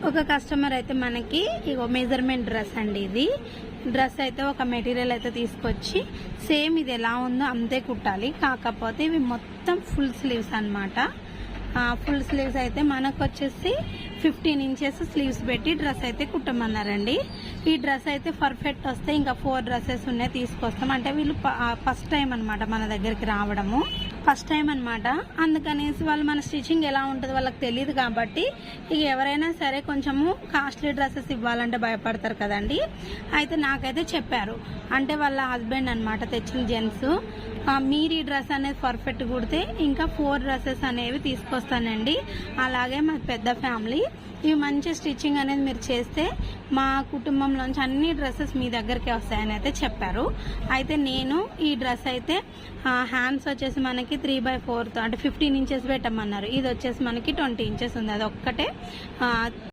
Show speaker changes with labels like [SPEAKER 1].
[SPEAKER 1] ఒక కస్టమర్ అయితే మనకి ఇగో మెజర్మెంట్ డ్రెస్ అండి. ఇది డ్రెస్ అయితే ఒక మెటీరియల్ అయితే తీసుకొచ్చి సేమ్ ఇది ఎలా ఉందో అంతే కుట్టాలి. కాకపోతే ఇవి మొత్తం ఫుల్ స్లీవ్స్ అన్నమాట. ఫుల్ స్లీవ్స్ అయితే మనకు వచ్చేసి 15 ఇంచెస్ స్లీవ్స్ పెట్టి డ్రెస్ అయితే కుట్టమన్నారండి. ఈ డ్రెస్ అయితే పర్ఫెక్ట్ వస్తే ఇంకా 4 డ్రెస్సెస్ ఉన్నాయి తీసుకొస్తాం. అంటే వీళ్ళు ఫస్ట్ టైం అనమాట మన దగ్గరికి రావడము, ఫస్ట్ టైం అనమాట. అందుకనేసి వాళ్ళు మన స్టిచ్చింగ్ ఎలా ఉంటుంది వాళ్ళకి తెలియదు కాబట్టి ఇక ఎవరైనా సరే కొంచెము కాస్ట్లీ డ్రెస్సెస్ ఇవ్వాలంటే భయపడతారు కదండి. అయితే నాకైతే చెప్పారు, అంటే వాళ్ళ హస్బెండ్ అనమాట తెచ్చిన జెంట్స్, మీరు ఈ డ్రెస్ అనేది పర్ఫెక్ట్ కుడితే ఇంకా 4 డ్రెస్సెస్ అనేవి తీసుకొస్తానండి. అలాగే మా పెద్ద ఫ్యామిలీ, ఇవి మంచి స్టిచ్చింగ్ అనేది మీరు చేస్తే మా కుటుంబంలోంచి అన్ని డ్రెస్సెస్ మీ దగ్గరికి వస్తాయని అయితే చెప్పారు. అయితే నేను ఈ డ్రెస్ అయితే హ్యాండ్స్ వచ్చేసి మనకి 3/4 అంటే 15 ఇంచెస్ పెట్టమన్నారు. ఇది వచ్చేసి మనకి 20 ఇంచెస్ ఉంది. అది ఒక్కటే